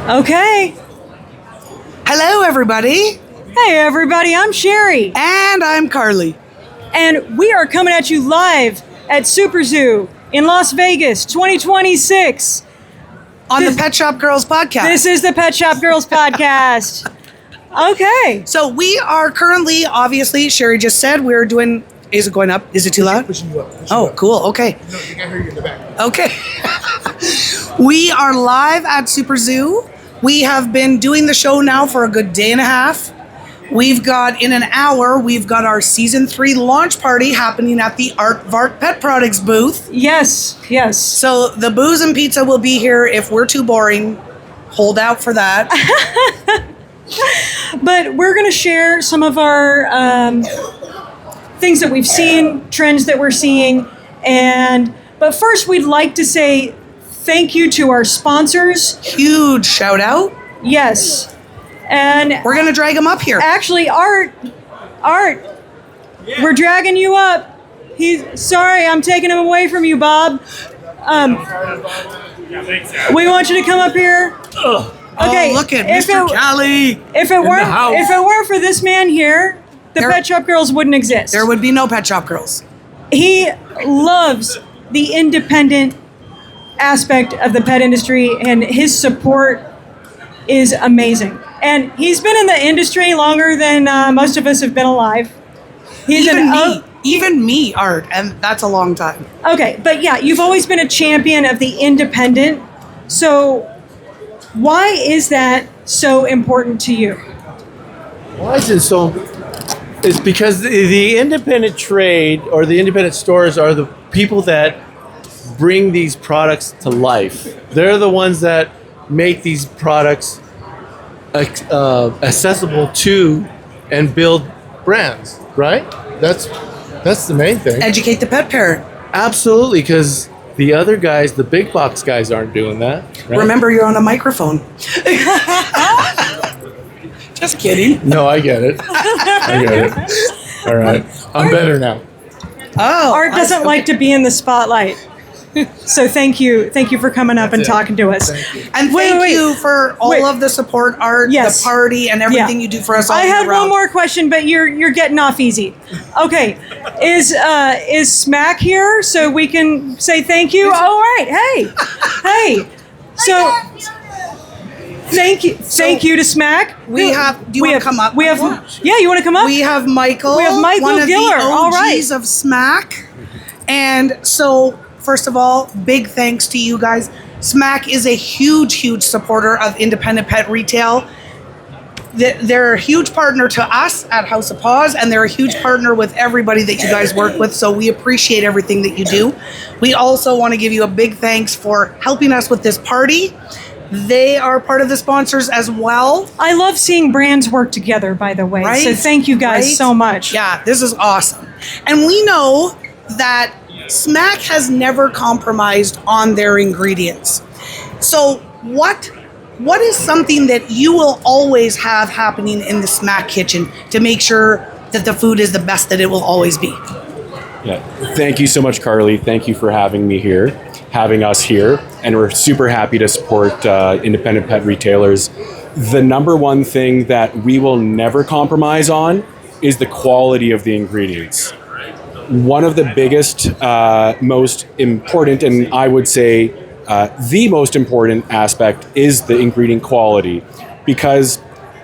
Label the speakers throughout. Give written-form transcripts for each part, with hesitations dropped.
Speaker 1: Okay.
Speaker 2: Hello, everybody.
Speaker 1: Hey, everybody. I'm Sherry.
Speaker 2: And I'm Carly.
Speaker 1: And we are coming at you live at SUPERZOO in Las Vegas 2026.
Speaker 2: On the Pet Shop Girls podcast.
Speaker 1: This is the Pet Shop Girls podcast. Okay.
Speaker 2: So we are currently, obviously, Sherry just said, we're doing... Is it going up? Is it too loud?
Speaker 3: Pushing you up.
Speaker 2: Oh, cool. Okay.
Speaker 3: No, you can't hear you in the back.
Speaker 2: Okay. We are live at SUPERZOO. We have been doing the show now for a good day and a half. We've got, in an hour, we've got our season 3 launch party happening at the Aardvark Pet Products booth.
Speaker 1: Yes.
Speaker 2: So the booze and pizza will be here. If we're too boring, hold out for that.
Speaker 1: But we're going to share some of our things that we've seen, trends that we're seeing. But first, we'd like to say thank you to our sponsors.
Speaker 2: Huge shout out.
Speaker 1: Yes. And
Speaker 2: we're going to drag them up here.
Speaker 1: Actually, Art, we're dragging you up. Sorry, I'm taking him away from you, Bob. We want you to come up here. Okay.
Speaker 2: Oh, look at Mr. Kelly.
Speaker 1: If it weren't for this man here, the Pet Shop Girls wouldn't exist.
Speaker 2: There would be no Pet Shop Girls.
Speaker 1: He loves the independent aspect of the pet industry, and his support is amazing. And he's been in the industry longer than most of us have been alive.
Speaker 2: Even me, Art, and that's a long time.
Speaker 1: Okay, but yeah, you've always been a champion of the independent. So why is that so important to you?
Speaker 4: Why is it so? It's because the independent trade or the independent stores are the people that bring these products to life. They're the ones that make these products accessible to and build brands, right? That's the main thing.
Speaker 2: Educate the pet parent.
Speaker 4: Absolutely, because the other guys, the big box guys, aren't doing that. Right?
Speaker 2: Remember, you're on a microphone. Just kidding.
Speaker 4: No, I get it. All right. I'm better now.
Speaker 2: Oh,
Speaker 1: Art doesn't like to be in the spotlight. So thank you for coming up and talking to us.
Speaker 2: And thank you for all of the support, Art, the party, and everything you do for us all
Speaker 1: I had
Speaker 2: around.
Speaker 1: one more question, but you're getting off easy. Okay, is Smack here so we can say thank you? All right, hey. So thank you to Smack.
Speaker 2: Do you want to come up?
Speaker 1: You want to come up?
Speaker 2: We have Michael.
Speaker 1: We have Michael
Speaker 2: one of
Speaker 1: Giller.
Speaker 2: the OGs of Smack. And so, first of all, big thanks to you guys. Smack is a huge supporter of independent pet retail. They're a huge partner to us at House of Paws, and they're a huge partner with everybody that you guys work with, so we appreciate everything that you do. We also want to give you a big thanks for helping us with this party. They are part of the sponsors as well.
Speaker 1: I love seeing brands work together, by the way.
Speaker 2: Right?
Speaker 1: So thank you guys so much.
Speaker 2: Yeah, this is awesome. And we know that Smack has never compromised on their ingredients. So what is something that you will always have happening in the Smack kitchen to make sure that the food is the best that it will always be?
Speaker 5: Yeah. Thank you so much, Carly. Thank you for having us here. And we're super happy to support independent pet retailers. The number one thing that we will never compromise on is the quality of the ingredients. One of the biggest, most important, and I would say the most important aspect is the ingredient quality. Because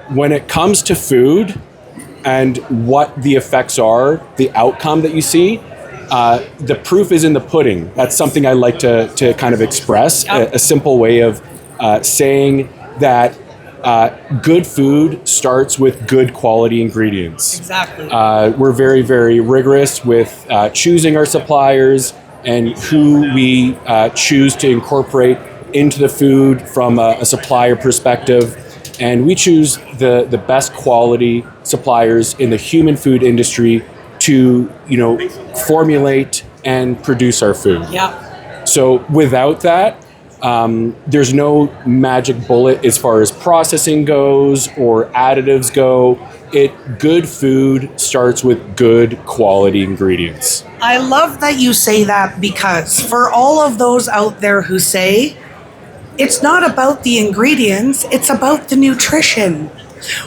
Speaker 5: when it comes to food and what the effects are, the outcome that you see, the proof is in the pudding. That's something I like to kind of express, a simple way of saying that good food starts with good quality ingredients.
Speaker 2: Exactly.
Speaker 5: We're very, very rigorous with choosing our suppliers and who we choose to incorporate into the food from a supplier perspective. And we choose the best quality suppliers in the human food industry to, formulate and produce our food.
Speaker 2: Yeah.
Speaker 5: So without that, there's no magic bullet as far as processing goes or additives go. Good food starts with good quality ingredients.
Speaker 2: I love that you say that, because for all of those out there who say it's not about the ingredients, it's about the nutrition.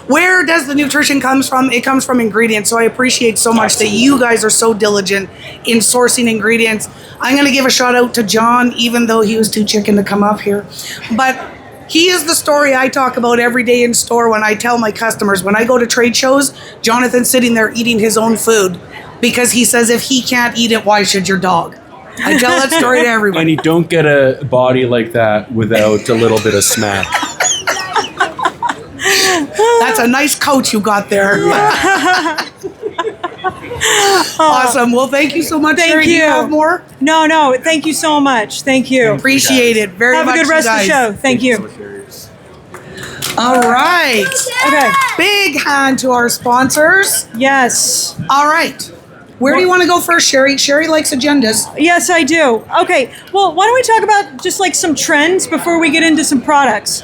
Speaker 2: Where does the nutrition comes from? It comes from ingredients. So I appreciate so much that you guys are so diligent in sourcing ingredients. I'm going to give a shout out to John, even though he was too chicken to come up here. But he is the story I talk about every day in store when I tell my customers. When I go to trade shows, Jonathan's sitting there eating his own food because he says if he can't eat it, why should your dog? I tell that story to everybody.
Speaker 5: And you don't get a body like that without a little bit of smack.
Speaker 2: That's a nice coach you got there. Awesome. Well, thank you so much.
Speaker 1: Thank
Speaker 2: Sherry.
Speaker 1: you.
Speaker 2: Do you have more?
Speaker 1: No. Thank you so much. Thank you.
Speaker 2: Appreciate it very
Speaker 1: Have
Speaker 2: much.
Speaker 1: a good rest of the show. Thank you.
Speaker 2: All right.
Speaker 1: Okay.
Speaker 2: Big hand to our sponsors.
Speaker 1: Yes.
Speaker 2: All right. Where do you want to go first, Sherry? Sherry likes agendas.
Speaker 1: Yes, I do. Okay. Well, why don't we talk about just like some trends before we get into some products?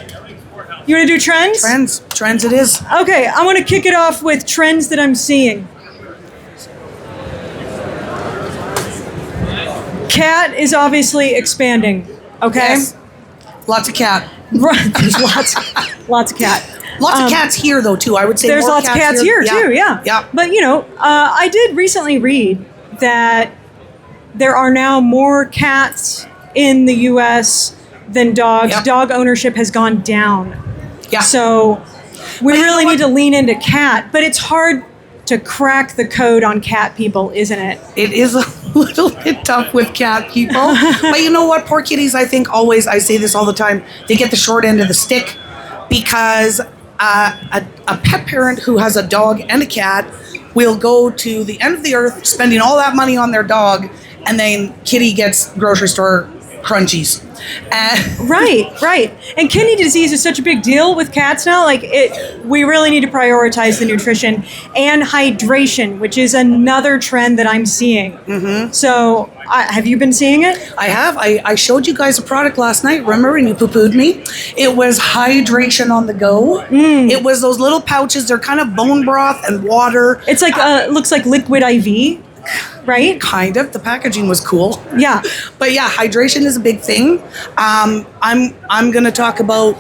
Speaker 1: You want to do trends?
Speaker 2: Trends it is.
Speaker 1: Okay, I want to kick it off with trends that I'm seeing. Cat is obviously expanding. Okay.
Speaker 2: Yes. Lots of cat.
Speaker 1: Right. There's lots of cat.
Speaker 2: Lots of cats here, though, too. I would say
Speaker 1: There's
Speaker 2: more
Speaker 1: lots of cats here too. Yeah.
Speaker 2: Yeah.
Speaker 1: But I did recently read that there are now more cats in the U.S. than dogs.
Speaker 2: Yep.
Speaker 1: Dog ownership has gone down.
Speaker 2: Yeah.
Speaker 1: So we
Speaker 2: But you
Speaker 1: really
Speaker 2: know
Speaker 1: need to lean into cat, but it's hard to crack the code on cat people, isn't it?
Speaker 2: It is a little bit tough with cat people. But you know what? Poor kitties, I think always, I say this all the time, they get the short end of the stick because a pet parent who has a dog and a cat will go to the end of the earth spending all that money on their dog, and then kitty gets grocery store crunchies.
Speaker 1: Right. And kidney disease is such a big deal with cats now. We really need to prioritize the nutrition and hydration, which is another trend that I'm seeing. Mm-hmm. So, have you been seeing it?
Speaker 2: I have. I showed you guys a product last night, remember, and you poo-pooed me. It was hydration on the go. It was those little pouches. They're kind of bone broth and water.
Speaker 1: It's like, looks like liquid IV. Right?
Speaker 2: Kind of. The packaging was cool.
Speaker 1: Yeah.
Speaker 2: But yeah, hydration is a big thing. I'm going to talk about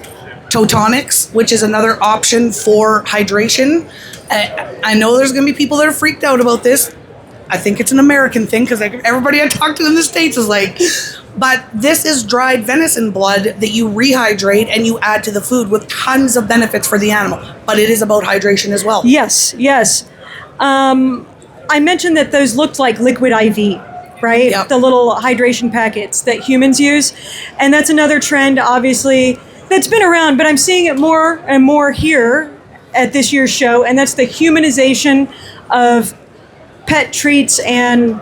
Speaker 2: Totonics, which is another option for hydration. I know there's going to be people that are freaked out about this. I think it's an American thing because everybody I talk to in the States is like, but this is dried venison blood that you rehydrate and you add to the food with tons of benefits for the animal. But it is about hydration as well.
Speaker 1: Yes. I mentioned that those looked like liquid IV, right?
Speaker 2: Yep.
Speaker 1: The little hydration packets that humans use. And that's another trend, obviously, that's been around, but I'm seeing it more and more here at this year's show, and that's the humanization of pet treats and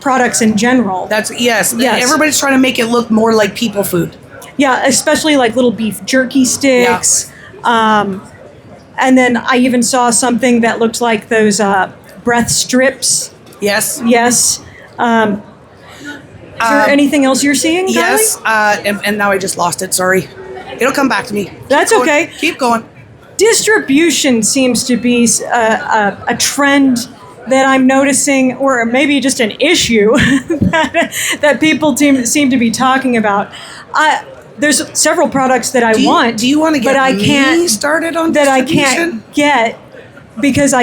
Speaker 1: products in general.
Speaker 2: Yes. Everybody's trying to make it look more like people food.
Speaker 1: Yeah, especially like little beef jerky sticks. Yeah. And then I even saw something that looked like those breath strips.
Speaker 2: Yes.
Speaker 1: Is there anything else you're seeing, Kylie?
Speaker 2: Yes. And now I just lost it. Sorry. It'll come back to me.
Speaker 1: That's
Speaker 2: Keep going.
Speaker 1: okay.
Speaker 2: Keep going.
Speaker 1: Distribution seems to be a trend that I'm noticing, or maybe just an issue that people seem to be talking about. There's several products that I want.
Speaker 2: Do you want to get
Speaker 1: but I can't
Speaker 2: started on
Speaker 1: that
Speaker 2: distribution?
Speaker 1: I can't get because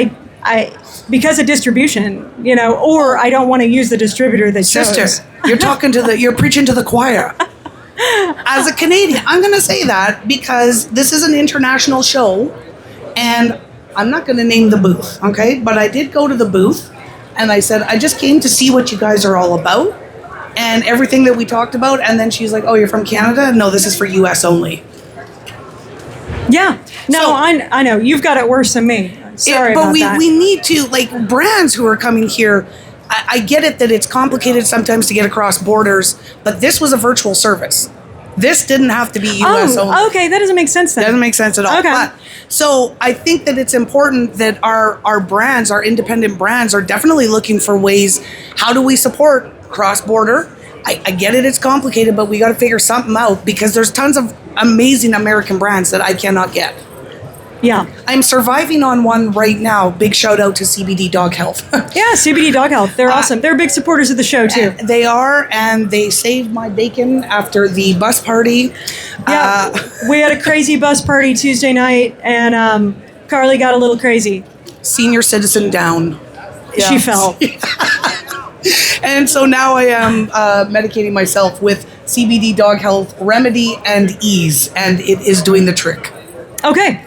Speaker 1: because of distribution, or I don't want to use the distributor that
Speaker 2: Sister,
Speaker 1: chose.
Speaker 2: you're preaching to the choir. As a Canadian, I'm going to say that because this is an international show, and I'm not going to name the booth, okay? But I did go to the booth, and I said, I just came to see what you guys are all about, and everything that we talked about, and then she's like, oh, you're from Canada? No, this is for U.S. only.
Speaker 1: Yeah. No, I know. You've got it worse than me. Sorry about that. But
Speaker 2: we need to, like, brands who are coming here, I get it that it's complicated sometimes to get across borders, but this was a virtual service. This didn't have to be U.S. only.
Speaker 1: Okay, that doesn't make sense then.
Speaker 2: Doesn't make sense at all.
Speaker 1: Okay.
Speaker 2: But, so I think that it's important that our brands, our independent brands, are definitely looking for ways, how do we support cross-border? I get it, it's complicated, but we got to figure something out because there's tons of amazing American brands that I cannot get.
Speaker 1: Yeah.
Speaker 2: I'm surviving on one right now. Big shout out to CBD Dog Health.
Speaker 1: Yeah, CBD Dog Health. They're awesome. They're big supporters of the show, too.
Speaker 2: They are, and they saved my bacon after the bus party.
Speaker 1: Yeah, we had a crazy bus party Tuesday night, and Carly got a little crazy.
Speaker 2: Senior citizen down.
Speaker 1: She fell.
Speaker 2: And so now I am medicating myself with CBD Dog Health Remedy and Ease, and it is doing the trick.
Speaker 1: Okay.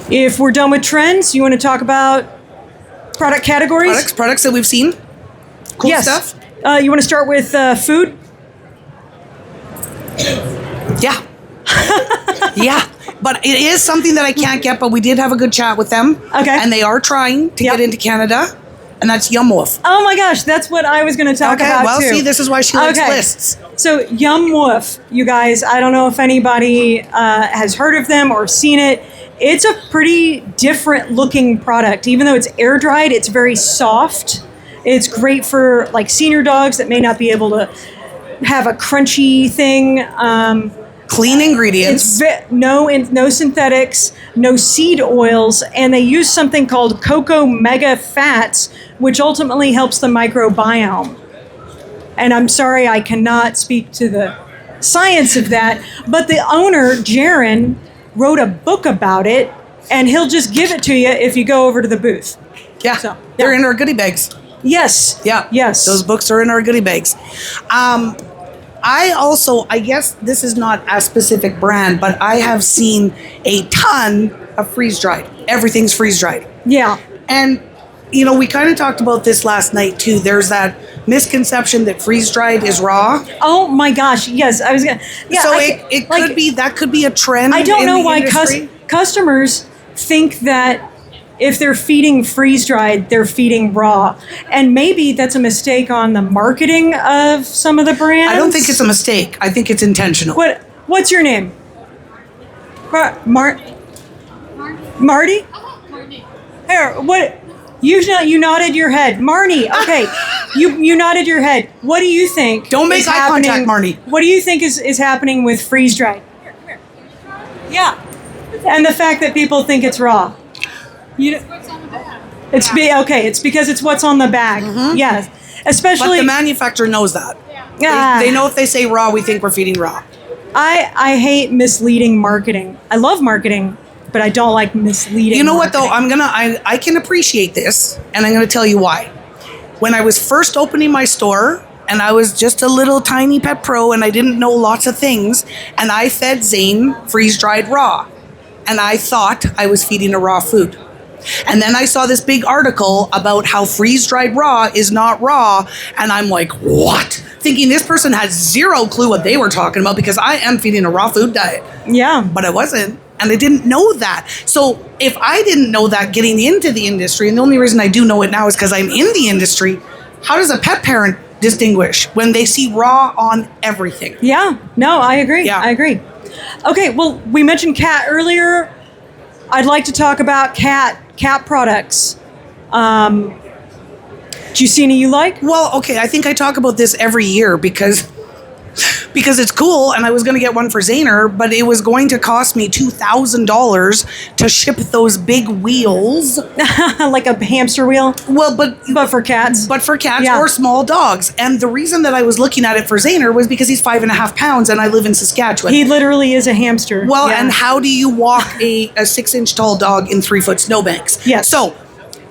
Speaker 1: If we're done with trends, you want to talk about product categories?
Speaker 2: Products that we've seen. Cool
Speaker 1: Yes.
Speaker 2: stuff.
Speaker 1: You want to start with food?
Speaker 2: Yeah. Yeah. But it is something that I can't get, but we did have a good chat with them.
Speaker 1: Okay.
Speaker 2: And they are trying to
Speaker 1: Yep.
Speaker 2: get into Canada, and that's Yum Woof.
Speaker 1: Oh my gosh, that's what I was going to talk
Speaker 2: Okay,
Speaker 1: about
Speaker 2: well,
Speaker 1: too.
Speaker 2: see, this is why she likes lists.
Speaker 1: So Yum Woof, you guys, I don't know if anybody has heard of them or seen it. It's a pretty different looking product. Even though it's air dried, it's very soft. It's great for like senior dogs that may not be able to have a crunchy thing.
Speaker 2: Clean ingredients.
Speaker 1: It's no synthetics, no seed oils, and they use something called cocoa mega fats, which ultimately helps the microbiome. And I'm sorry, I cannot speak to the science of that, but the owner, Jaron, wrote a book about it, and he'll just give it to you if you go over to the booth.
Speaker 2: Yeah.
Speaker 1: So,
Speaker 2: They're
Speaker 1: yeah.
Speaker 2: in our goodie bags.
Speaker 1: Yes.
Speaker 2: Yeah.
Speaker 1: Yes.
Speaker 2: Those books are in our goodie bags. I guess this is not a specific brand, but I have seen a ton of freeze-dried. Everything's freeze-dried.
Speaker 1: Yeah.
Speaker 2: And, we kind of talked about this last night, too. There's that misconception that freeze-dried is raw.
Speaker 1: Oh my gosh. Yes. I was going to. Yeah,
Speaker 2: So it could be a trend.
Speaker 1: I don't
Speaker 2: in
Speaker 1: know
Speaker 2: the
Speaker 1: why
Speaker 2: industry.
Speaker 1: customers think that if they're feeding freeze-dried, they're feeding raw. And maybe that's a mistake on the marketing of some of the brands.
Speaker 2: I don't think it's a mistake. I think it's intentional.
Speaker 1: What's your name? Marty?
Speaker 3: Marty.
Speaker 1: Here, what? You nodded your head. Marnie, okay. You nodded your head. What do you think?
Speaker 2: Don't make
Speaker 1: is
Speaker 2: eye contact,
Speaker 1: happening-
Speaker 2: Marnie.
Speaker 1: What do you think is happening with freeze-dried? Yeah. And the fact that people think it's raw.
Speaker 3: What's on the bag?
Speaker 1: It's because it's what's on the bag. Yes.
Speaker 2: But
Speaker 1: Especially
Speaker 2: the manufacturer knows that.
Speaker 1: Ah.
Speaker 2: They know if they say raw, we think we're feeding raw.
Speaker 1: I hate misleading marketing. I love marketing, but I don't like misleading.
Speaker 2: You know what though?
Speaker 1: marketing.
Speaker 2: I can appreciate this, and I'm gonna tell you why. When I was first opening my store, and I was just a little tiny pet pro, and I didn't know lots of things, and I fed Zane freeze-dried raw, and I thought I was feeding a raw food. And then I saw this big article about how freeze-dried raw is not raw, and I'm like, what? Thinking this person had zero clue what they were talking about, because I am feeding a raw food diet.
Speaker 1: Yeah.
Speaker 2: But I wasn't, and I didn't know that. So if I didn't know that getting into the industry, and the only reason I do know it now is because I'm in the industry, how does a pet parent distinguish when they see raw on everything?
Speaker 1: Yeah. No, I agree.
Speaker 2: Yeah.
Speaker 1: I agree. Okay, well, we mentioned cat earlier. I'd like to talk about cat products. Do you see any you like?
Speaker 2: Well, okay, I think I talk about this every year because it's cool, and I was going to get one for Zaner, but it was going to cost me $2,000 to ship those big wheels.
Speaker 1: Like a hamster wheel?
Speaker 2: Well, but
Speaker 1: for cats?
Speaker 2: But for cats
Speaker 1: Yeah.
Speaker 2: or small dogs. And the reason that I was looking at it for Zaner was because he's 5.5 pounds and I live in Saskatchewan.
Speaker 1: He literally is a hamster.
Speaker 2: Well,
Speaker 1: Yeah.
Speaker 2: and how do you walk a 6-inch tall dog in 3-foot snowbanks?
Speaker 1: Yes.
Speaker 2: So,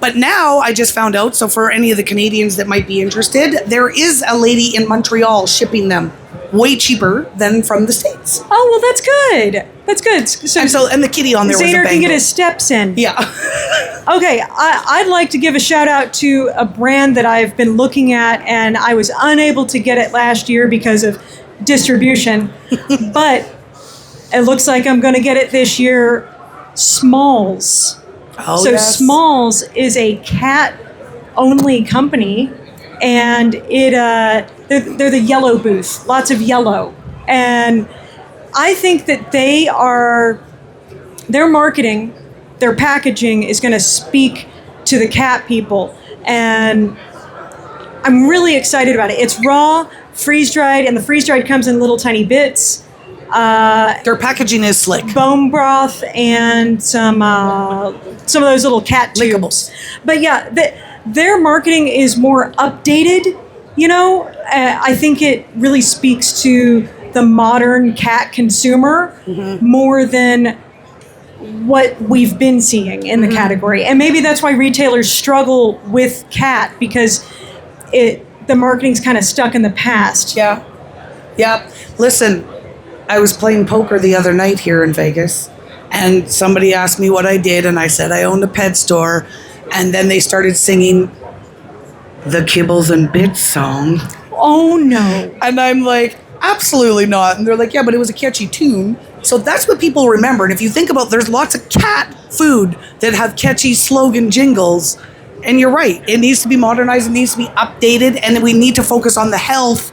Speaker 2: but now I just found out, so for any of the Canadians that might be interested, there is a lady in Montreal shipping them way cheaper than from the States.
Speaker 1: Oh, well, that's good. That's good.
Speaker 2: And the kitty on there was a
Speaker 1: Zaner can
Speaker 2: Bengal.
Speaker 1: get his steps in.
Speaker 2: Yeah.
Speaker 1: Okay, I'd like to give a shout out to a brand that I've been looking at, and I was unable to get it last year because of distribution, but it looks like I'm going to get it this year. Smalls.
Speaker 2: Oh,
Speaker 1: So
Speaker 2: yes.
Speaker 1: Smalls is a cat-only company, and they're the yellow booth, lots of yellow, and I think that their marketing, their packaging is going to speak to the cat people, and I'm really excited about it. It's raw, freeze-dried, and the freeze-dried comes in little tiny bits.
Speaker 2: Their packaging is slick.
Speaker 1: bone broth, and some of those little cat tubes.
Speaker 2: Lickables.
Speaker 1: But yeah, their marketing is more updated. I think it really speaks to the modern cat consumer more than what we've been seeing in the category. And maybe that's why retailers struggle with cat, because the marketing's kind of stuck in the past.
Speaker 2: Yeah. Listen, I was playing poker the other night here in Vegas, and somebody asked me what I did, and I said I owned a pet store, and then they started singing the Kibbles and Bits song.
Speaker 1: Oh no.
Speaker 2: And I'm like, absolutely not. And they're like, yeah, but it was a catchy tune. So that's what people remember. And if you think about, there's lots of cat food that have catchy slogan jingles. And you're right. It needs to be modernized. It needs to be updated. And we need to focus on the health,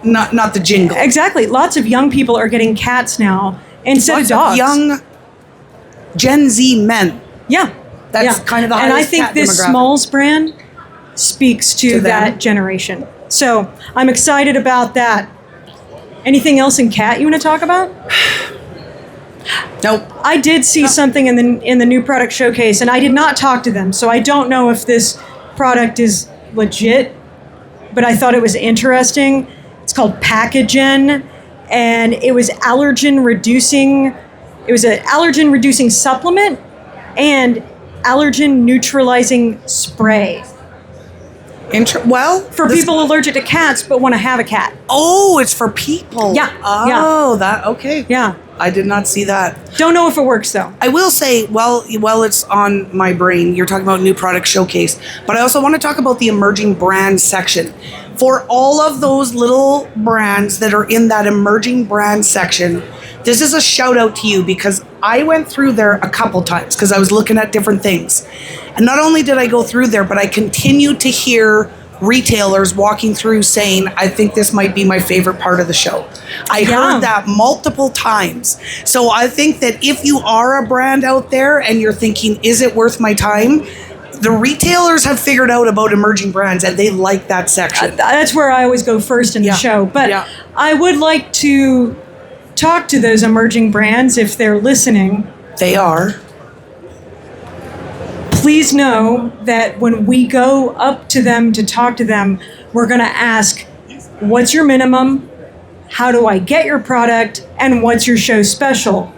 Speaker 2: not the jingle.
Speaker 1: Exactly. Lots of young people are getting cats now instead of dogs.
Speaker 2: Young Gen Z men.
Speaker 1: Yeah.
Speaker 2: That's kind of the
Speaker 1: And I
Speaker 2: highest
Speaker 1: think
Speaker 2: cat
Speaker 1: this
Speaker 2: demographic.
Speaker 1: Smalls brand speaks to
Speaker 2: To them.
Speaker 1: that generation. So I'm excited about that. Anything else in cat you want to talk about?
Speaker 2: Nope.
Speaker 1: I did see something in the new product showcase, and I did not talk to them, so I don't know if this product is legit, but I thought it was interesting. It's called Packagen, and it was allergen reducing. It was an allergen reducing supplement and allergen neutralizing spray for people allergic to cats but want to have a cat.
Speaker 2: Oh, it's for people.
Speaker 1: Yeah,
Speaker 2: Oh, that okay.
Speaker 1: Yeah.
Speaker 2: I did not see that.
Speaker 1: Don't know if it works though.
Speaker 2: I will say, well, it's on my brain. You're talking about new product showcase, but I also want to talk about the emerging brand section. For all of those little brands that are in that emerging brand section, this is a shout out to you, because I went through there a couple times because I was looking at different things. And not only did I go through there, but I continued to hear retailers walking through saying, I think this might be my favorite part of the show. I heard that multiple times. So I think that if you are a brand out there and you're thinking, is it worth my time? The retailers have figured out about emerging brands, and they like that section.
Speaker 1: That's where I always go first in the show. But I would like to talk to those emerging brands if they're listening.
Speaker 2: They are.
Speaker 1: Please know that when we go up to them to talk to them, we're going to ask, what's your minimum? How do I get your product? And what's your show special?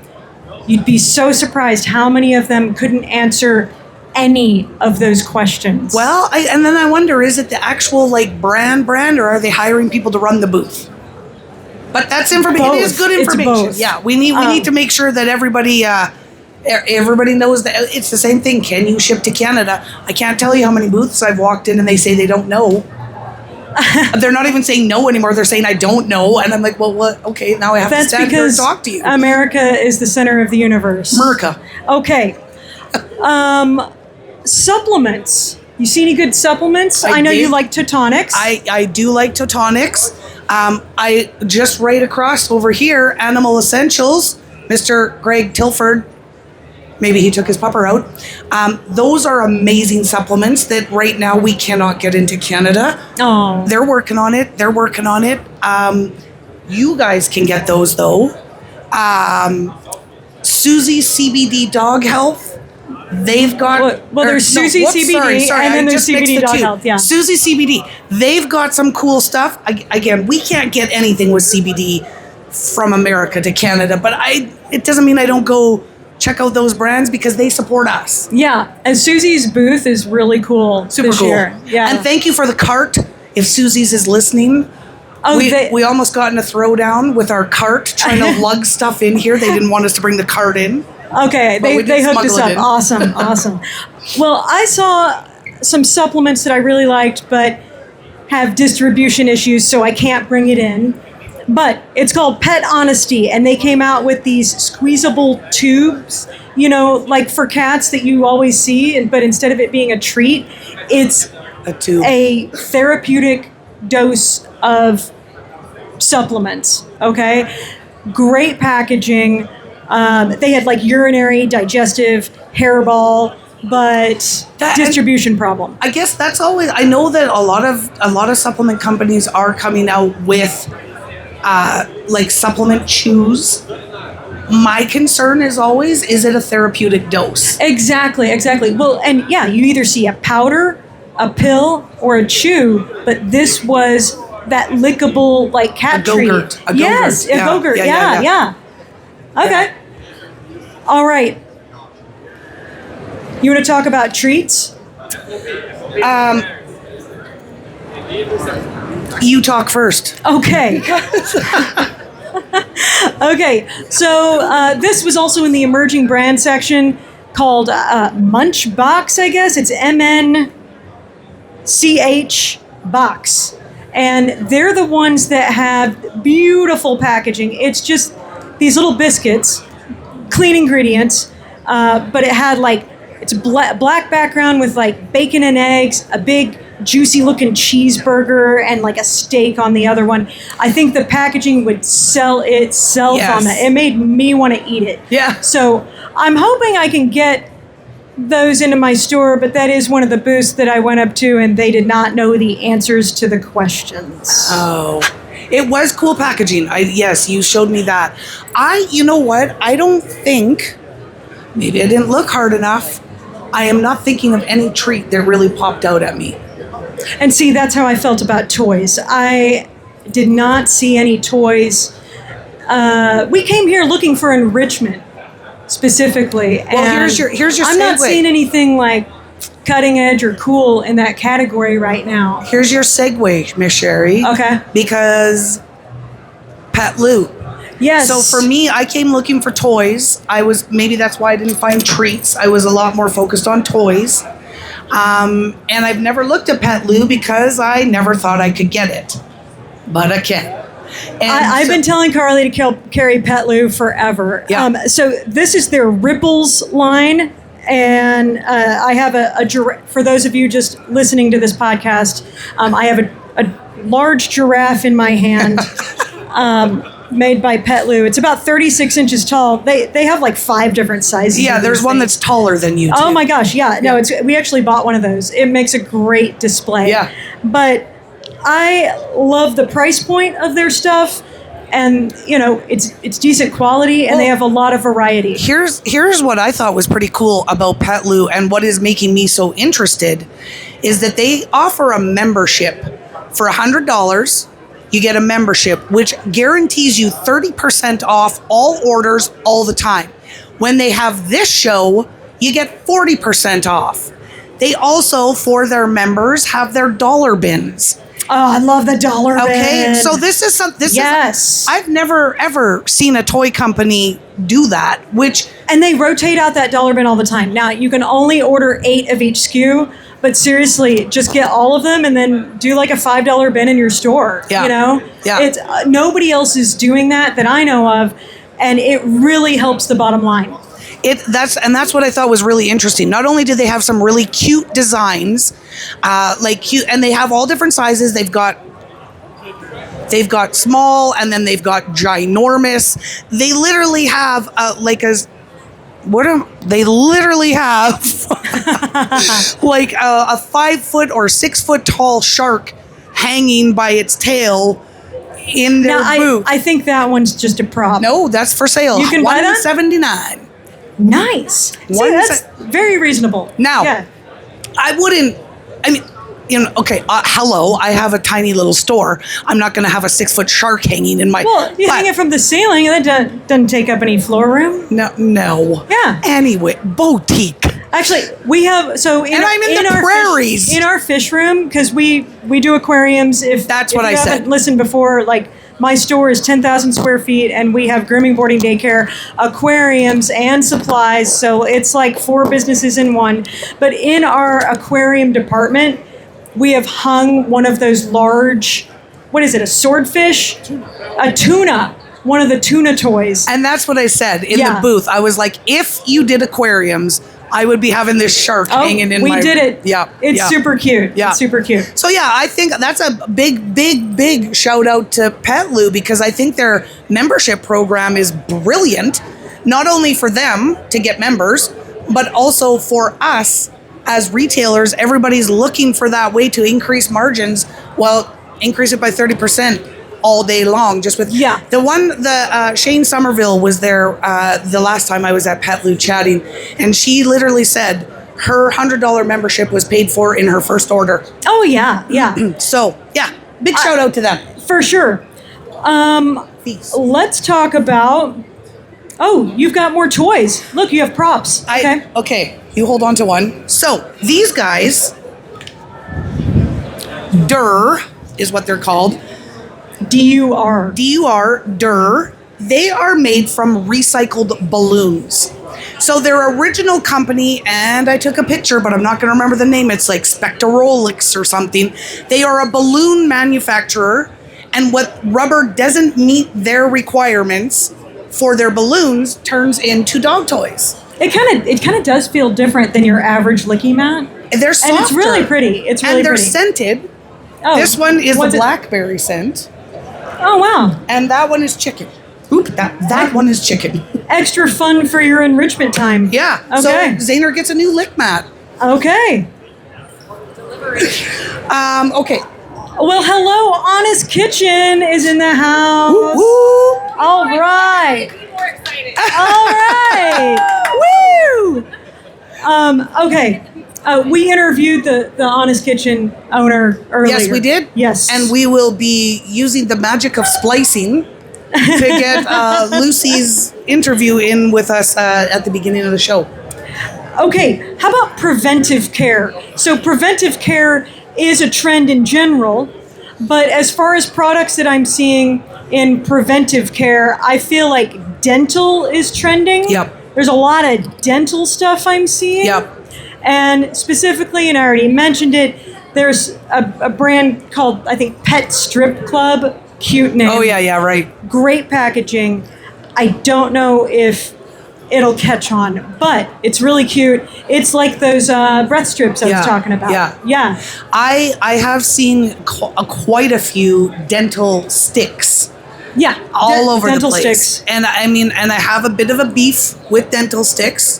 Speaker 1: You'd be so surprised how many of them couldn't answer any of those questions.
Speaker 2: Well, and then I wonder, is it the actual brand, or are they hiring people to run the booth? But that's information. It is good information.
Speaker 1: It's both.
Speaker 2: Yeah, we need to make sure that everybody knows that it's the same thing. Can you ship to Canada? I can't tell you how many booths I've walked in and they say they don't know. They're not even saying no anymore. They're saying I don't know, and I'm like, well, what? Okay, now I have to stand here and talk to you.
Speaker 1: America is the center of the universe.
Speaker 2: America.
Speaker 1: Okay. Supplements. You see any good supplements? I know you like Totonics.
Speaker 2: I do like Totonics. I just right across over here, Animal Essentials, Mr. Greg Tilford. Maybe he took his pupper out. Those are amazing supplements that right now we cannot get into Canada.
Speaker 1: Oh.
Speaker 2: They're working on it. You guys can get those though. Susie CBD Dog Health. They've got...
Speaker 1: Well, there's Susie CBD, and then there's CBD Dog Health, yeah.
Speaker 2: Susie CBD. They've got some cool stuff. Again, we can't get anything with CBD from America to Canada, but it doesn't mean I don't go check out those brands because they support us.
Speaker 1: Yeah, and Susie's booth is really cool.
Speaker 2: Super
Speaker 1: this
Speaker 2: cool.
Speaker 1: Year. Yeah.
Speaker 2: And thank you for the cart. If Susie's is listening, we almost got in a throwdown with our cart trying to lug stuff in here. They didn't want us to bring the cart in.
Speaker 1: Okay, they hooked us up. Awesome. Well, I saw some supplements that I really liked, but have distribution issues, so I can't bring it in. But it's called Pet Honesty, and they came out with these squeezable tubes, like for cats that you always see, but instead of it being a treat, it's
Speaker 2: a tube,
Speaker 1: a therapeutic dose of supplements. Okay, great packaging. They had urinary, digestive, hairball, but distribution problem.
Speaker 2: I guess that's always. I know that a lot of supplement companies are coming out with like supplement chews. My concern is always, is it a therapeutic dose?
Speaker 1: Exactly. Well, and yeah, you either see a powder, a pill, or a chew, but this was that lickable like cat treat. Yes, a Go-Gurt. Yeah. Okay. All right. You want to talk about treats?
Speaker 2: You talk first.
Speaker 1: Okay. Okay, so this was also in the emerging brand section called Munchbox, I guess. It's MNCH Box. And they're the ones that have beautiful packaging. It's just these little biscuits, clean ingredients, but it had like, it's a black background with like bacon and eggs, a big juicy looking cheeseburger, and like a steak on the other one. I think the packaging would sell itself on that. It made me want to eat it.
Speaker 2: Yeah.
Speaker 1: So I'm hoping I can get those into my store, but that is one of the booths that I went up to and they did not know the answers to the questions.
Speaker 2: Oh, it was cool packaging. Yes, you showed me that. You know what? I don't think, maybe I didn't look hard enough. I am not thinking of any treat that really popped out at me.
Speaker 1: And see, that's how I felt about toys. I did not see any toys. We came here looking for enrichment, specifically.
Speaker 2: Well,
Speaker 1: and
Speaker 2: here's your
Speaker 1: I'm
Speaker 2: segue.
Speaker 1: not seeing anything like cutting edge or cool in that category right now.
Speaker 2: Here's your segue, Miss Sherry.
Speaker 1: Okay.
Speaker 2: Because Pet Lou.
Speaker 1: Yes.
Speaker 2: So for me, I came looking for toys. Maybe that's why I didn't find treats. I was a lot more focused on toys. And I've never looked at Pet Lou because I never thought I could get it. But I can. And
Speaker 1: I've been telling Carly to carry Pet Lou forever.
Speaker 2: Yeah.
Speaker 1: So this is their Ripples line. And I have a for those of you just listening to this podcast, I have a large giraffe in my hand. Made by Pet Lou. It's about 36 inches tall. They have like 5 different sizes.
Speaker 2: Yeah, there's one that's taller than you.
Speaker 1: Oh my gosh, yeah. No, we actually bought one of those. It makes a great display.
Speaker 2: Yeah.
Speaker 1: But I love the price point of their stuff, and it's decent quality, and they have a lot of variety.
Speaker 2: Here's what I thought was pretty cool about Pet Lou, and what is making me so interested is that they offer a membership for $100. You get a membership, which guarantees you 30% off all orders all the time. When they have this show, you get 40% off. They also, for their members, have their dollar bins.
Speaker 1: Oh, I love the dollar bin.
Speaker 2: Okay, so this is something.
Speaker 1: Yes.
Speaker 2: I've never ever seen a toy company do that.
Speaker 1: And they rotate out that dollar bin all the time. Now you can only order 8 of each SKU. But seriously, just get all of them and then do like a $5 bin in your store.
Speaker 2: Yeah. Yeah.
Speaker 1: It's nobody else is doing that I know of, and it really helps the bottom line.
Speaker 2: That's what I thought was really interesting. Not only do they have some really cute designs, and they have all different sizes. They've got small, and then they've got ginormous. They literally have they literally have like a 5 foot or 6 foot tall shark hanging by its tail in their booth.
Speaker 1: I think that one's just a prop.
Speaker 2: No, that's for sale.
Speaker 1: You can buy that?
Speaker 2: $179.
Speaker 1: Nice. See, that's very reasonable.
Speaker 2: Now, hello, I have a tiny little store. I'm not going to have a 6 foot shark hanging in my...
Speaker 1: Well, you hang it from the ceiling, and that doesn't take up any floor room.
Speaker 2: No.
Speaker 1: Yeah.
Speaker 2: Anyway, boutique.
Speaker 1: Actually, we have,
Speaker 2: I'm in the prairies.
Speaker 1: In our fish room, because we do aquariums.
Speaker 2: That's what I said.
Speaker 1: If you haven't listened before, like, my store is 10,000 square feet, and we have grooming, boarding, daycare, aquariums, and supplies. So it's like 4 businesses in one. But in our aquarium department, we have hung one of those large, what is it, a swordfish? A tuna. One of the tuna toys.
Speaker 2: And that's what I said in the booth. I was like, if you did aquariums, I would be having this shark hanging in my...
Speaker 1: We did it.
Speaker 2: Yeah.
Speaker 1: It's super cute.
Speaker 2: Yeah.
Speaker 1: It's super cute.
Speaker 2: So yeah, I think that's a big shout out to Pet Lou, because I think their membership program is brilliant. Not only for them to get members, but also for us as retailers. Everybody's looking for that way to increase margins. Well, increase it by 30%. all day long. Just with
Speaker 1: Yeah.
Speaker 2: the Shane Somerville was there the last time I was at Petloo chatting, and she literally said her $100 membership was paid for in her first order.
Speaker 1: Oh yeah, yeah,
Speaker 2: So yeah, big shout out to them.
Speaker 1: for sure.
Speaker 2: Peace.
Speaker 1: Let's talk about. Oh, you've got more toys. Look, you have props. Okay.
Speaker 2: Okay, you hold on to one. So these guys, DUR is what they're called.
Speaker 1: DUR.
Speaker 2: DUR, DUR. They are made from recycled balloons. So their original company, and I took a picture, but I'm not going to remember the name. It's like Spectrolix or something. They are a balloon manufacturer, and what rubber doesn't meet their requirements for their balloons turns into dog toys.
Speaker 1: It kind of does feel different than your average licky mat.
Speaker 2: They're softer.
Speaker 1: And it's really pretty. It's really
Speaker 2: and they're
Speaker 1: pretty.
Speaker 2: scented.
Speaker 1: Oh,
Speaker 2: This one is the
Speaker 1: what's it-
Speaker 2: blackberry scent,
Speaker 1: Oh wow.
Speaker 2: and that one is chicken. Oop, that one is chicken.
Speaker 1: Extra fun for your enrichment time.
Speaker 2: Yeah.
Speaker 1: Okay.
Speaker 2: So Zayner gets a new lick mat.
Speaker 1: Okay.
Speaker 2: Okay.
Speaker 1: Well, hello, Honest Kitchen is in the house.
Speaker 2: Woo!
Speaker 1: All right.
Speaker 3: Be more excited.
Speaker 1: All right. Woo! Okay. We interviewed the Honest Kitchen owner earlier.
Speaker 2: Yes, we did.
Speaker 1: Yes.
Speaker 2: And we will be using the magic of splicing to get Lucy's interview in with us at the beginning of the show.
Speaker 1: Okay, how about preventive care? So preventive care is a trend in general, but as far as products that I'm seeing in preventive care, I feel like dental is trending.
Speaker 2: Yep.
Speaker 1: There's a lot of dental stuff I'm seeing.
Speaker 2: Yep.
Speaker 1: And specifically, and I already mentioned it, there's a brand called, I think, Pet Strip Club. Cute name.
Speaker 2: Oh, yeah, right.
Speaker 1: Great packaging. I don't know if it'll catch on, but it's really cute. It's like those breath strips I was talking about. Yeah.
Speaker 2: I have seen quite a few dental sticks
Speaker 1: Yeah.
Speaker 2: all over the
Speaker 1: dental
Speaker 2: place.
Speaker 1: sticks.
Speaker 2: And I mean, and I have a bit of a beef with dental sticks.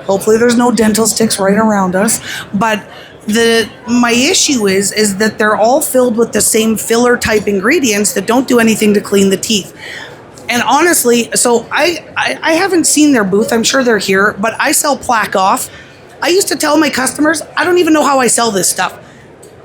Speaker 2: Hopefully there's no dental sticks right around us. But my issue is that they're all filled with the same filler type ingredients that don't do anything to clean the teeth. And honestly, so I haven't seen their booth. I'm sure they're here, but I sell Plaque Off. I used to tell my customers, I don't even know how I sell this stuff.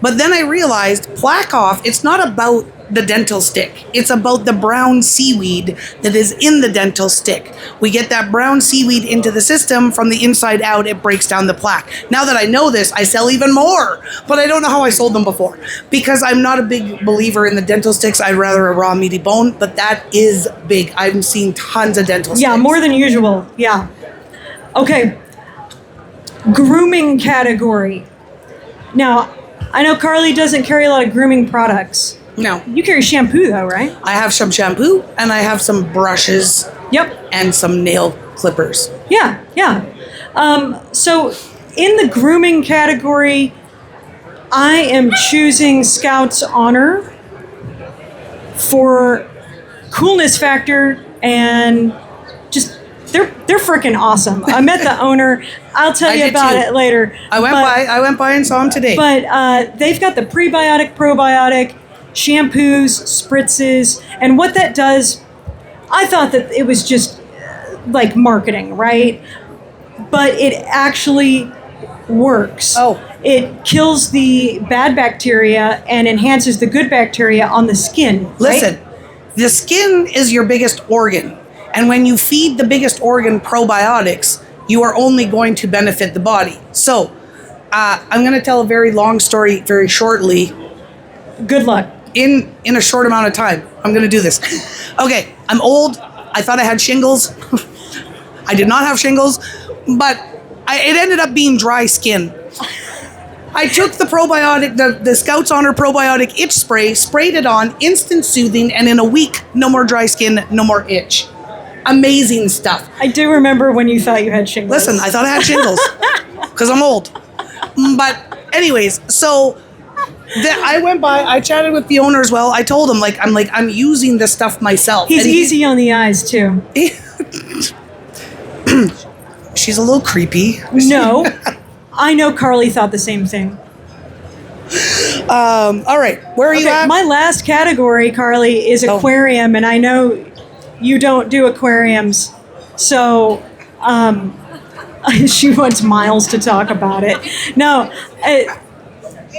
Speaker 2: But then I realized Plaque Off, it's not about the dental stick. It's about the brown seaweed that is in the dental stick. We get that brown seaweed into the system from the inside out, it breaks down the plaque. Now that I know this, I sell even more, but I don't know how I sold them before because I'm not a big believer in the dental sticks. I'd rather a raw meaty bone, but that is big. I've seen tons of dental sticks.
Speaker 1: Yeah, more than usual. Yeah. Okay. Grooming category. Now, I know Carly doesn't carry a lot of grooming products.
Speaker 2: No.
Speaker 1: You carry shampoo though, right?
Speaker 2: I have some shampoo and I have some brushes
Speaker 1: Yep.
Speaker 2: and some nail clippers.
Speaker 1: Yeah. So in the grooming category, I am choosing Scout's Honor for coolness factor and just they're freaking awesome. I met the owner. I'll tell you
Speaker 2: did
Speaker 1: about
Speaker 2: too.
Speaker 1: it later.
Speaker 2: I went by and saw him today.
Speaker 1: But they've got the prebiotic, probiotic, shampoos, spritzes, and what that does, I thought that it was just like marketing, right? But it actually works.
Speaker 2: Oh.
Speaker 1: It kills the bad bacteria and enhances the good bacteria on the skin. Right?
Speaker 2: Listen, the skin is your biggest organ. And when you feed the biggest organ probiotics, you are only going to benefit the body. So, I'm going to tell a very long story very shortly.
Speaker 1: Good luck.
Speaker 2: In a short amount of time. I'm going to do this. Okay, I'm old. I thought I had shingles. I did not have shingles, but it ended up being dry skin. I took the probiotic, the Scouts Honor probiotic itch spray, sprayed it on, instant soothing, and in a week, no more dry skin, no more itch. Amazing stuff.
Speaker 1: I do remember when you thought you had shingles.
Speaker 2: Listen, I thought I had shingles because I'm old. But anyways, so I went by, I chatted with the owner as well. I told him, I'm using this stuff myself.
Speaker 1: He's
Speaker 2: And
Speaker 1: easy on the eyes too.
Speaker 2: She's a little creepy.
Speaker 1: No. I know Carly thought the same thing.
Speaker 2: All right, where are you at?
Speaker 1: My last category, Carly, is aquarium, and I know you don't do aquariums, so she wants Miles to talk about it. No,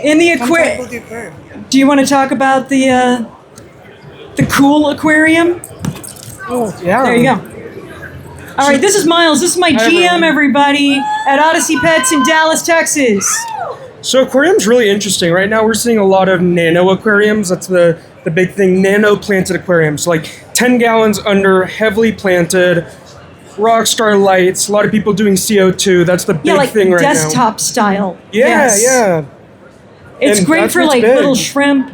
Speaker 1: in the aquarium. Do you want to talk about the cool aquarium?
Speaker 6: Oh, yeah.
Speaker 1: There you go. All right, this is Miles. This is my GM, everybody, at Odyssey Pets in Dallas, Texas.
Speaker 6: So aquarium's really interesting. Right now we're seeing a lot of nano aquariums. That's the big thing, nano planted aquariums. So like 10 gallons under, heavily planted, rockstar lights, a lot of people doing CO2. That's the big thing right now.
Speaker 1: Desktop style.
Speaker 6: Yeah,
Speaker 1: yes.
Speaker 6: yeah.
Speaker 1: It's
Speaker 6: And
Speaker 1: great
Speaker 6: that's
Speaker 1: for
Speaker 6: what's
Speaker 1: like
Speaker 6: big.
Speaker 1: little shrimp.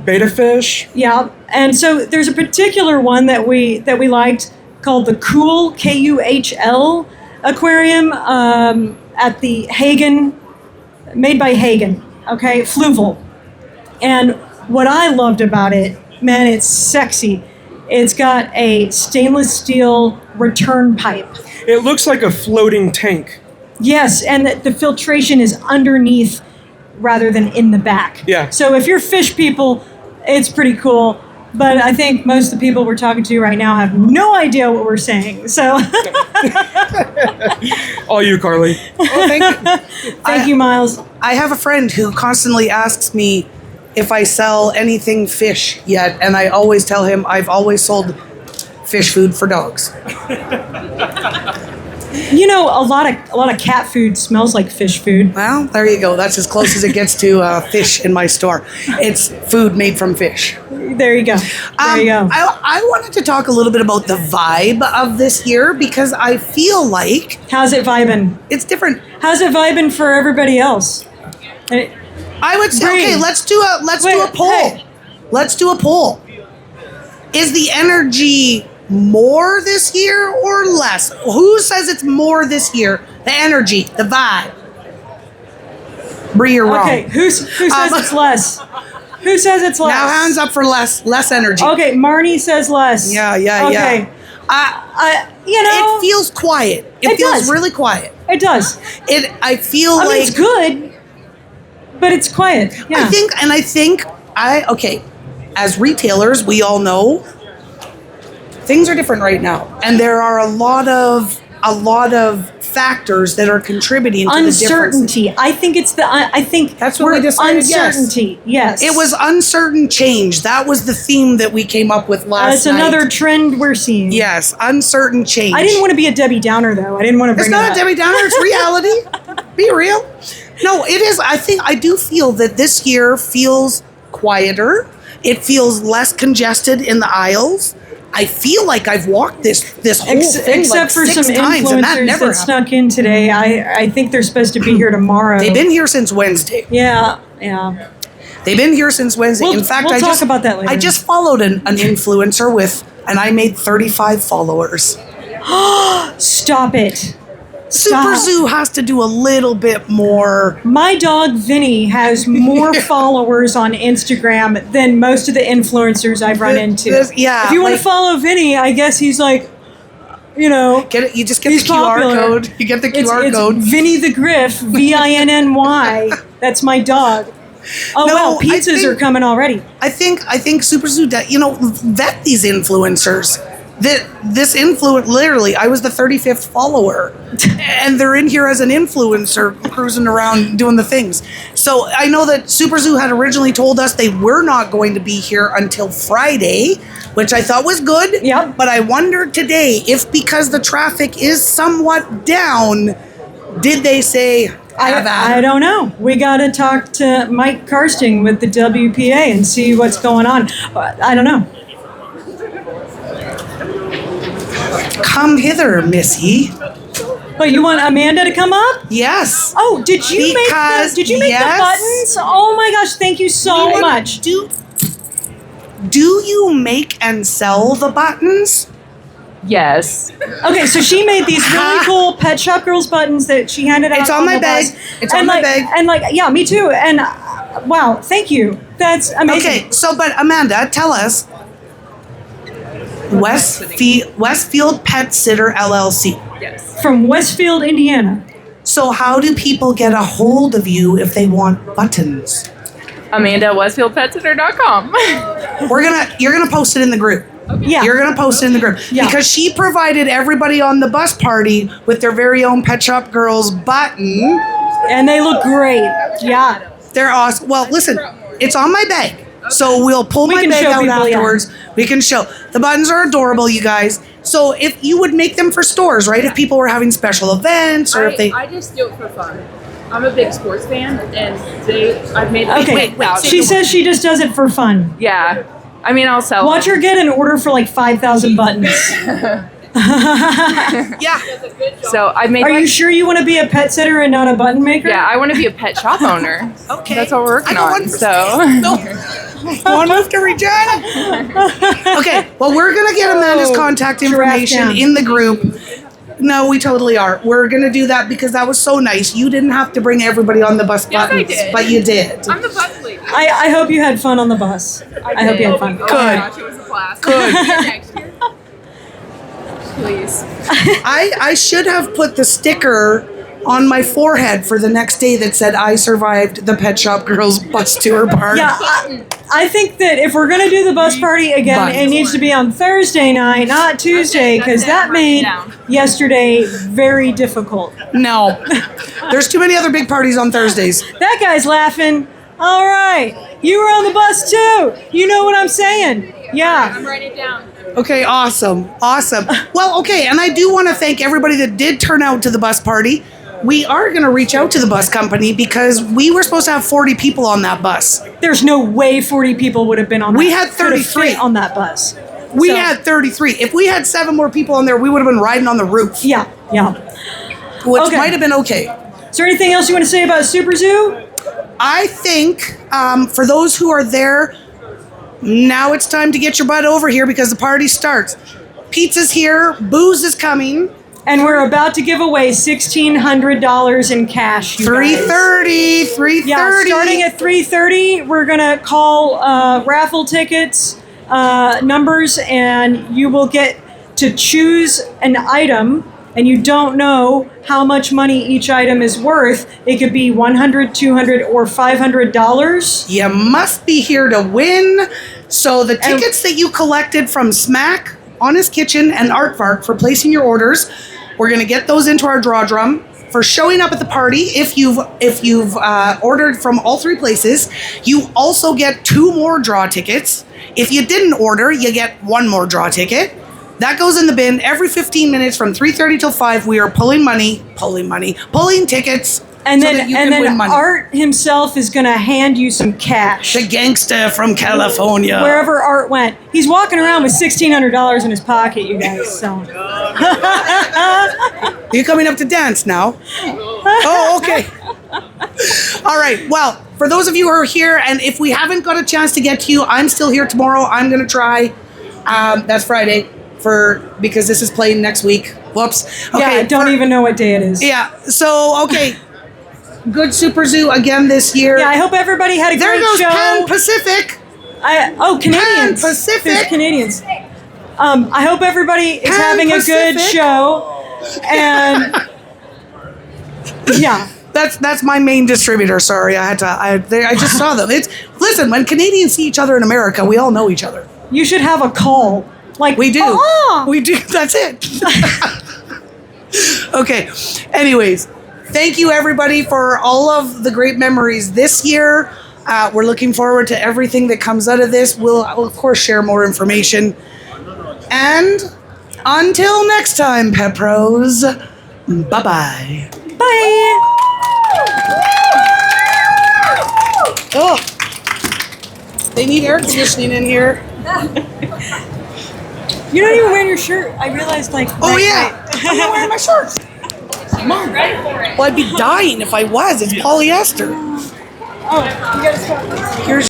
Speaker 6: Beta fish.
Speaker 1: Yeah, and so there's a particular one that we liked called the Cool KUHL aquarium at the Hagen, made by Hagen. Okay, Fluval. And what I loved about it, man, it's sexy. It's got a stainless steel return pipe.
Speaker 6: It looks like a floating tank.
Speaker 1: Yes, and the filtration is underneath rather than in the back.
Speaker 6: Yeah.
Speaker 1: So if you're fish people, it's pretty cool. But I think most of the people we're talking to right now have no idea what we're saying. So
Speaker 6: All you, Carly.
Speaker 2: Oh, thank you.
Speaker 1: thank you, Miles.
Speaker 2: I have a friend who constantly asks me if I sell anything fish yet, and I always tell him I've always sold fish food for dogs.
Speaker 1: You know, a lot of cat food smells like fish food.
Speaker 2: Well, there you go. That's as close as it gets to fish in my store. It's food made from fish.
Speaker 1: There you go. There you go.
Speaker 2: I wanted to talk a little bit about the vibe of this year because I feel like
Speaker 1: How's it vibing?
Speaker 2: it's different.
Speaker 1: How's it vibing for everybody else?
Speaker 2: I would say,
Speaker 1: Bree.
Speaker 2: okay, let's do a poll.
Speaker 1: Hey.
Speaker 2: Let's do a poll. Is the energy more this year or less? Who says it's more this year? The energy, the vibe. Bree, you're wrong.
Speaker 1: Okay, who says it's less? Who says it's less?
Speaker 2: Now hands up for less energy.
Speaker 1: Okay, Marnie says less.
Speaker 2: Yeah.
Speaker 1: Okay. You know,
Speaker 2: It feels quiet.
Speaker 1: It
Speaker 2: feels
Speaker 1: does.
Speaker 2: really quiet.
Speaker 1: it does.
Speaker 2: I feel
Speaker 1: I
Speaker 2: like
Speaker 1: mean, it's good, but it's quiet. Yeah.
Speaker 2: I think as retailers, we all know things are different right now, and there are a lot of factors that are contributing to the difference.
Speaker 1: Uncertainty. I think it's I think
Speaker 2: That's what we decided, yes.
Speaker 1: Uncertainty. Yes.
Speaker 2: It was uncertain change. That was the theme that we came up with last
Speaker 1: That's
Speaker 2: night.
Speaker 1: another trend we're seeing.
Speaker 2: Yes, uncertain change.
Speaker 1: I didn't want to be a Debbie Downer though. I didn't want to bring
Speaker 2: It's not
Speaker 1: it
Speaker 2: a
Speaker 1: up.
Speaker 2: Debbie Downer. It's reality. Be real. No, it is. I do feel that this year feels quieter. It feels less congested in the aisles. I feel like I've walked this whole thing
Speaker 1: Except
Speaker 2: like
Speaker 1: for
Speaker 2: 6
Speaker 1: some
Speaker 2: times, and that
Speaker 1: influencers
Speaker 2: never
Speaker 1: that
Speaker 2: happened.
Speaker 1: snuck in today. I think they're supposed to be here tomorrow.
Speaker 2: They've been here since Wednesday.
Speaker 1: Yeah.
Speaker 2: They've been here since Wednesday.
Speaker 1: We'll-
Speaker 2: In fact,
Speaker 1: we'll talk about that later.
Speaker 2: I just followed an influencer and I made 35 followers.
Speaker 1: Stop it. Stop.
Speaker 2: SUPERZOO has to do a little bit more.
Speaker 1: My dog Vinny has more followers on Instagram than most of the influencers I've run into.
Speaker 2: Yeah,
Speaker 1: If you want
Speaker 2: like-
Speaker 1: to follow Vinny, I guess he's like, you know.
Speaker 2: Get it? You just get
Speaker 1: He's
Speaker 2: the QR
Speaker 1: popular.
Speaker 2: code. You get the QR
Speaker 1: It's
Speaker 2: code.
Speaker 1: Vinny the Griff, Vinny. That's my dog. Oh
Speaker 2: No,
Speaker 1: wow,
Speaker 2: I
Speaker 1: pizzas
Speaker 2: think-
Speaker 1: are coming already.
Speaker 2: I think SuperZoo, vet these influencers. This literally, I was the 35th follower, and they're in here as an influencer, cruising around doing the things. So I know that SuperZoo had originally told us they were not going to be here until Friday, which I thought was good.
Speaker 1: Yep.
Speaker 2: But I wondered today if because the traffic is somewhat down, did they say,
Speaker 1: I don't know. We got to talk to Mike Karsting with the WPA and see what's going on. I don't know.
Speaker 2: Come hither, Missy.
Speaker 1: But you want Amanda to come up?
Speaker 2: Yes.
Speaker 1: Oh, did you make
Speaker 2: Because,
Speaker 1: the
Speaker 2: yes.
Speaker 1: buttons? Oh my gosh, thank you so much.
Speaker 2: Do you make and sell the buttons?
Speaker 3: Yes.
Speaker 1: Okay, so she made these really cool Pet Shop Girls buttons that she handed out.
Speaker 2: It's on my
Speaker 1: the
Speaker 2: bag.
Speaker 1: bus.
Speaker 2: It's
Speaker 1: And
Speaker 2: on my
Speaker 1: like-
Speaker 2: bag.
Speaker 1: And yeah, me too. And wow, thank you. That's amazing.
Speaker 2: Okay, but Amanda, tell us. Westfield Pet Sitter LLC.
Speaker 3: Yes.
Speaker 1: From Westfield, Indiana.
Speaker 2: So how do people get a hold of you if they want buttons?
Speaker 7: AmandaWestfieldPetCenter.com.
Speaker 2: You're gonna post it in the group.
Speaker 1: Yeah.
Speaker 2: You're gonna post it in the group
Speaker 1: Yeah.
Speaker 2: because she provided everybody on the bus party with their very own Pet Shop Girls button.
Speaker 1: And they look great. Yeah.
Speaker 2: They're awesome. Well, listen, it's on my bag, so we'll pull my
Speaker 1: can
Speaker 2: bag
Speaker 1: show
Speaker 2: out
Speaker 1: people, yeah.
Speaker 2: afterwards. We can show the buttons are adorable, you guys. So if you would make them for stores, right? If people were having special events, or if they
Speaker 7: I just do it for fun. I'm a big sports fan, and I've made like
Speaker 1: Okay.
Speaker 7: 8,000.
Speaker 1: She says she just does it for fun.
Speaker 7: Yeah. I mean, I'll sell
Speaker 1: Watch
Speaker 7: them.
Speaker 1: her get an order for like 5,000 buttons.
Speaker 2: yeah.
Speaker 7: So I made
Speaker 1: Are
Speaker 7: like,
Speaker 1: you sure you want to be a pet sitter and not a button maker?
Speaker 7: yeah, I want to be a pet shop owner.
Speaker 2: Okay.
Speaker 7: That's what we're working
Speaker 2: I got
Speaker 7: on.
Speaker 2: one for
Speaker 7: So
Speaker 2: No. One move to Regina. Okay, well, we're going to get Amanda's contact information
Speaker 1: down.
Speaker 2: in the group. No, we totally are. We're going to do that because that was so nice. You didn't have to bring everybody on the bus
Speaker 7: Yes, I
Speaker 2: buttons,
Speaker 7: did.
Speaker 2: but you did.
Speaker 7: I'm the bus lady.
Speaker 1: I hope you had fun on the bus. I hope you had fun.
Speaker 7: Oh my gosh, it was a blast.
Speaker 2: Good.
Speaker 7: Next year. Please.
Speaker 2: I should have put the sticker on my forehead for the next day that said I survived the Pet Shop Girls bus tour party.
Speaker 1: Yeah, I think that if we're going to do the bus party again,
Speaker 2: Buttons.
Speaker 1: it needs to be on Thursday night, not Tuesday, because that made yesterday very difficult.
Speaker 2: No. There's too many other big parties on Thursdays.
Speaker 1: That guy's laughing. All right. You were on the bus too. You know what I'm saying. Yeah.
Speaker 7: I'm writing it down.
Speaker 2: Okay, awesome. Awesome. Well, okay, and I do want to thank everybody that did turn out to the bus party. We are going to reach out to the bus company because we were supposed to have 40 people on that bus.
Speaker 1: There's no way 40 people would have been on that.
Speaker 2: We had
Speaker 1: could have
Speaker 2: 33.
Speaker 1: fit on that bus.
Speaker 2: We
Speaker 1: So-
Speaker 2: had 33. If we had 7 more people on there, we would have been riding on the roof,
Speaker 1: Yeah, yeah.
Speaker 2: which
Speaker 1: Okay.
Speaker 2: might have been okay.
Speaker 1: Is there anything else you want to say about Super Zoo?
Speaker 2: I think for those who are there, now it's time to get your butt over here because the party starts. Pizza's here, booze is coming.
Speaker 1: And we're about to give away $1,600 in cash. You guys.
Speaker 2: 3:30, 3:30.
Speaker 1: Yeah, starting at 3:30, we're gonna call raffle tickets numbers, and you will get to choose an item. And you don't know how much money each item is worth. It could be $100, $200, or $500.
Speaker 2: You must be here to win. So the tickets that you collected from Smack, Honest Kitchen, and Artvark for placing your orders, we're gonna get those into our draw drum. For showing up at the party, if you've ordered from all 3 places, you also get 2 more draw tickets. If you didn't order, you get 1 more draw ticket. That goes in the bin every 15 minutes from 3:30 till 5. We are pulling tickets.
Speaker 1: And
Speaker 2: so
Speaker 1: then,
Speaker 2: that you
Speaker 1: and
Speaker 2: can win
Speaker 1: then
Speaker 2: money.
Speaker 1: Art himself is going to hand you some cash.
Speaker 2: The gangster from California.
Speaker 1: Wherever Art went. He's walking around with $1,600 in his pocket, you guys. So.
Speaker 2: You're coming up to dance now. Oh, okay. All right. Well, for those of you who are here, and if we haven't got a chance to get to you, I'm still here tomorrow. I'm going to try. That's Friday because this is playing next week. Whoops. Okay.
Speaker 1: Yeah, I don't even know what day it is.
Speaker 2: Yeah. So, okay. Good Super Zoo again this year.
Speaker 1: Yeah, I hope everybody had a
Speaker 2: There
Speaker 1: great
Speaker 2: goes
Speaker 1: show.
Speaker 2: Pan Pacific.
Speaker 1: Canadians.
Speaker 2: Pan Pacific.
Speaker 1: There's Canadians. I hope everybody is
Speaker 2: Pan
Speaker 1: having a good
Speaker 2: Pacific.
Speaker 1: show. And yeah.
Speaker 2: That's my main distributor. Sorry, I just saw them. Listen, when Canadians see each other in America, we all know each other.
Speaker 1: You should have a call. Like
Speaker 2: We do.
Speaker 1: "Ah."
Speaker 2: We do. That's it. Okay. Anyways, thank you everybody for all of the great memories this year. We're looking forward to everything that comes out of this. We'll of course share more information. And until next time, Pet Pros, bye-bye.
Speaker 1: Bye.
Speaker 2: Oh, they need air conditioning in here.
Speaker 1: You're not even wearing your shirt. I realized
Speaker 2: Oh yeah, I'm not wearing my shorts. Come on. Well, I'd be dying if I was. It's polyester.
Speaker 1: Oh, you gotta stop.
Speaker 2: Here's